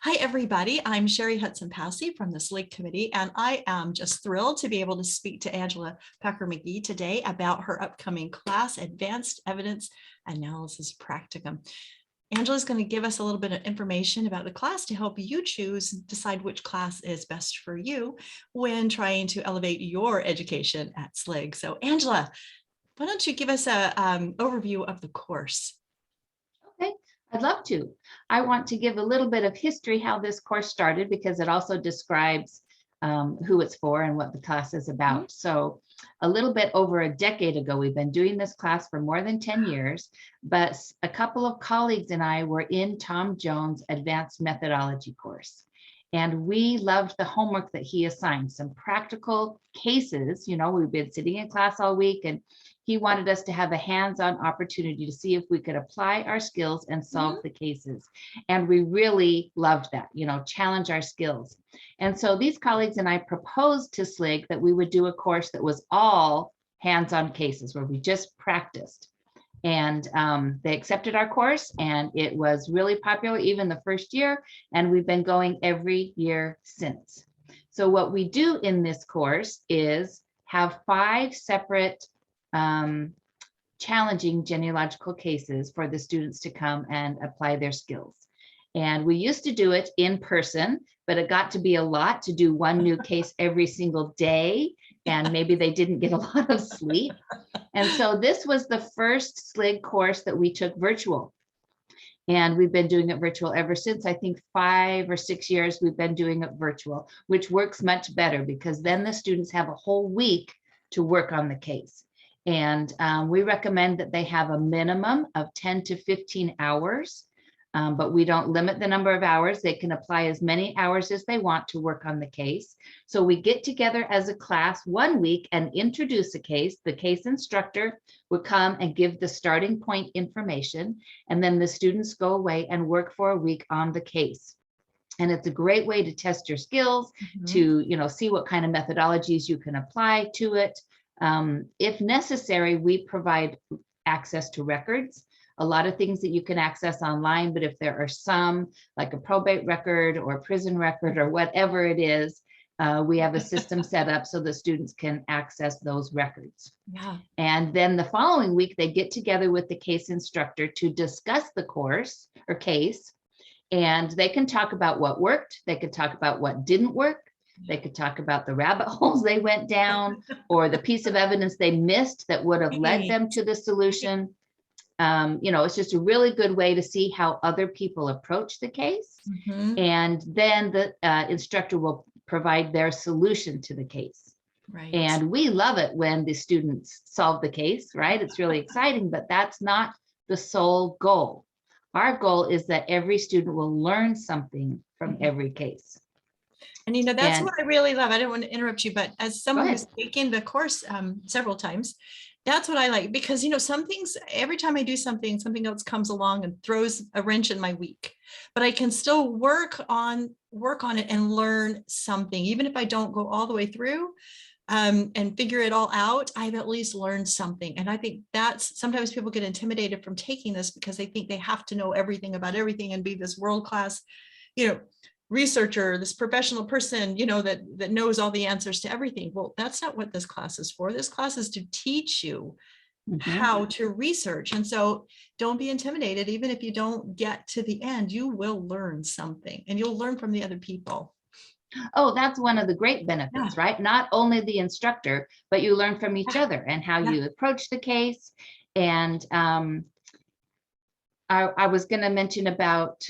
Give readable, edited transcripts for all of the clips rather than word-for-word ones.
Hi, everybody. I'm Sherry Hudson-Passy from the SLIG Committee, and I am just thrilled to be able to speak to Angela Packer McGhie today about her upcoming class, Advanced Evidence Analysis Practicum. Angela is going to give us a little bit of information about the class to help you decide which class is best for you when trying to elevate your education at SLIG. So Angela, why don't you give us an overview of the course? Okay, I'd love to. I want to give a little bit of history how this course started because it also describes who it's for and what the class is about. So a little bit over a decade ago, we've been doing this class for more than 10 years, but a couple of colleagues and I were in Tom Jones' Advanced Methodology course. And we loved the homework that he assigned, some practical cases. You know, we've been sitting in class all week and he wanted us to have a hands-on opportunity to see if we could apply our skills and solve the cases. And we really loved that, you know, challenge our skills. And so these colleagues and I proposed to SLIG that we would do a course that was all hands-on cases where we just practiced. And they accepted our course and it was really popular even the first year. And we've been going every year since. So what we do in this course is have 5 separate challenging genealogical cases for the students to come and apply their skills. And we used to do it in person, but it got to be a lot to do one new case every single day. And maybe they didn't get a lot of sleep. And so this was the first SLIG course that we took virtual. And we've been doing it virtual ever since. I think 5 or 6 years we've been doing it virtual, which works much better because then the students have a whole week to work on the case. And we recommend that they have a minimum of 10 to 15 hours, but we don't limit the number of hours. They can apply as many hours as they want to work on the case. So we get together as a class one week and introduce a case. The case instructor would come and give the starting point information, and then the students go away and work for a week on the case. And it's a great way to test your skills, to, you know, see what kind of methodologies you can apply to it. If necessary, we provide access to records, a lot of things that you can access online, but if there are some, like a probate record or a prison record or whatever it is, we have a system set up so the students can access those records. Yeah. And then the following week, they get together with the case instructor to discuss the course or case, and they can talk about what worked, they could talk about what didn't work, they could talk about the rabbit holes they went down or the piece of evidence they missed that would have led them to the solution. You know, it's just a really good way to see how other people approach the case. And then the instructor will provide their solution to the case. Right. And we love it when the students solve the case, right? It's really exciting, but that's not the sole goal. Our goal is that every student will learn something from every case. And, you know, that's what I really love. I don't want to interrupt you, but as someone who's taken the course several times, that's what I like, because, you know, some things, every time I do something, something else comes along and throws a wrench in my week, but I can still work on it and learn something, even if I don't go all the way through and figure it all out. I've at least learned something. And I think that's sometimes people get intimidated from taking this because they think they have to know everything about everything and be this world-class, you know, researcher, this professional person, you know, that knows all the answers to everything. Well, that's not what this class is for. This class is to teach you how to research. And so don't be intimidated. Even if you don't get to the end, you will learn something and you'll learn from the other people. Oh, that's one of the great benefits, right? Not only the instructor, but you learn from each other and how you approach the case. And I was going to mention about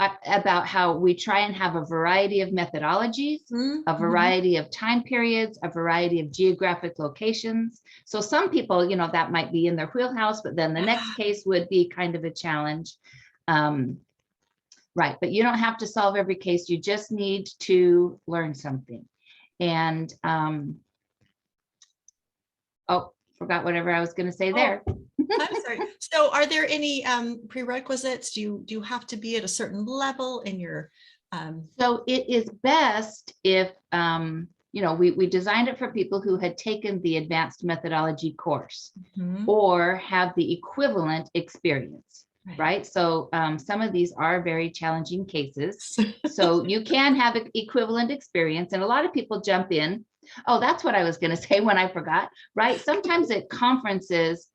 how we try and have a variety of methodologies, a variety of time periods, a variety of geographic locations. So some people, you know, that might be in their wheelhouse, but then the next case would be kind of a challenge. Right, but you don't have to solve every case. You just need to learn something. And oh, forgot whatever I was going to say there. I'm sorry. So are there any prerequisites? Do you have to be at a certain level in your So it is best if you know, we designed it for people who had taken the advanced methodology course or have the equivalent experience. right? So some of these are very challenging cases. So you can have equivalent experience, and a lot of people jump in. Oh, that's what I was going to say when I forgot, right? Sometimes at conferences,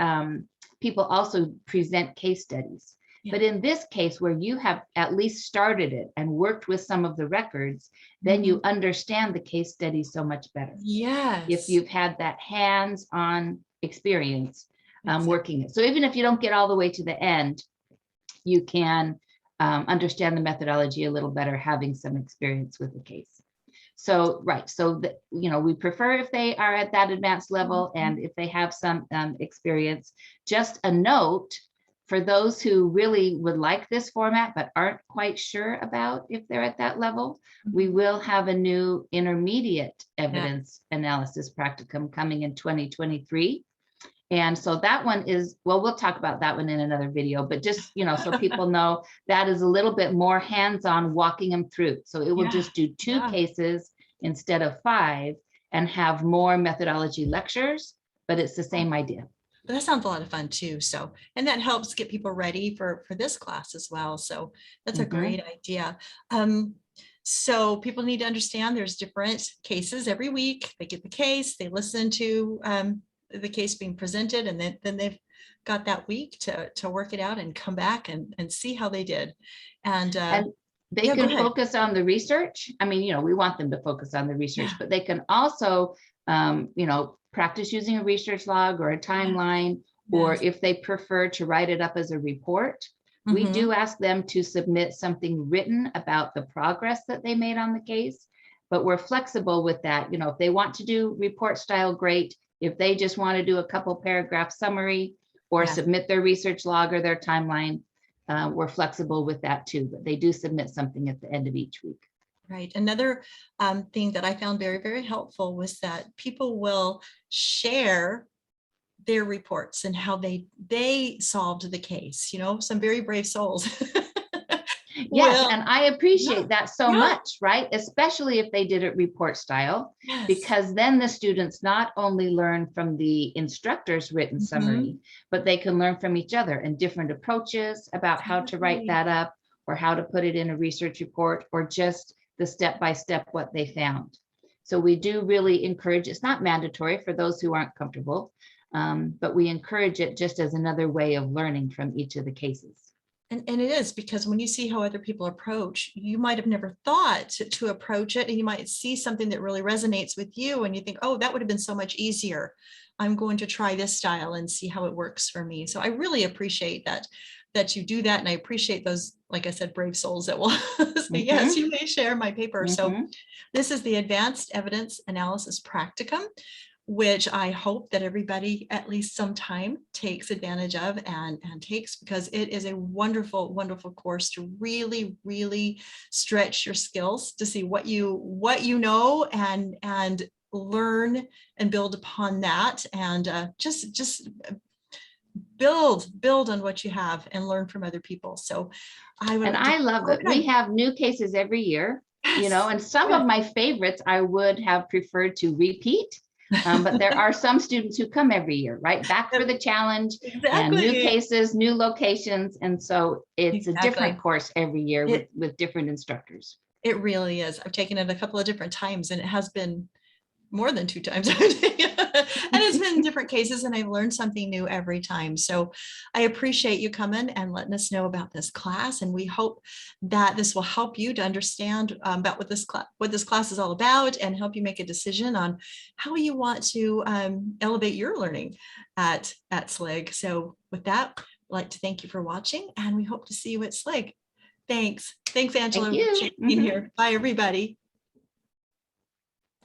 people also present case studies. But in this case, where you have at least started it and worked with some of the records, then you understand the case study so much better. Yes. If you've had that hands-on experience working it. So even if you don't get all the way to the end, you can understand the methodology a little better, having some experience with the case. So, right. So, we prefer if they are at that advanced level and if they have some experience. Just a note for those who really would like this format, but aren't quite sure about if they're at that level, we will have a new intermediate evidence analysis practicum coming in 2023. And so that one is, well, we'll talk about that one in another video, but just, so people know that is a little bit more hands-on, walking them through. So it will just do 2 cases instead of 5 and have more methodology lectures, but it's the same idea. But that sounds a lot of fun too. So, and that helps get people ready for this class as well. So that's a great idea. So people need to understand there's different cases every week. They get the case, they listen to the case being presented, and then they've got that week to work it out and come back and see how they did. And they can focus on the research. I mean, we want them to focus on the research, but they can also, practice using a research log or a timeline, or if they prefer to write it up as a report, we do ask them to submit something written about the progress that they made on the case, but we're flexible with that. If they want to do report style, great. If they just want to do a couple paragraph summary or submit their research log or their timeline, we're flexible with that too, but they do submit something at the end of each week. Right. Another thing that I found very, very helpful was that people will share their reports and how they solved the case. Some very brave souls. Yes, and I appreciate that so much, right? Especially if they did it report style, because then the students not only learn from the instructor's written summary, but they can learn from each other and different approaches about how to write that up or how to put it in a research report, or just the step-by-step what they found. So we do really encourage, it's not mandatory for those who aren't comfortable, but we encourage it just as another way of learning from each of the cases. And it is, because when you see how other people approach, you might have never thought to approach it, and you might see something that really resonates with you and you think, oh, that would have been so much easier. I'm going to try this style and see how it works for me. So I really appreciate that you do that. And I appreciate those, like I said, brave souls that will say, yes, you may share my paper. So this is the Advanced Evidence Analysis Practicum, which I hope that everybody at least sometime takes advantage of and takes, because it is a wonderful, wonderful course to really, really stretch your skills to see what you know and learn and build upon that, and just build on what you have and learn from other people. So I love it. We have new cases every year, and some of my favorites I would have preferred to repeat. But there are some students who come every year, right? Back for the challenge and new cases, new locations. And so it's a different course every year with different instructors. It really is. I've taken it a couple of different times, and it has been more than 2 times. And it's been different cases, and I've learned something new every time. So I appreciate you coming and letting us know about this class. And we hope that this will help you to understand about what this class is all about, and help you make a decision on how you want to elevate your learning at SLIG. So with that, I'd like to thank you for watching, and we hope to see you at SLIG. Thanks, Angela, for being here. Bye, everybody.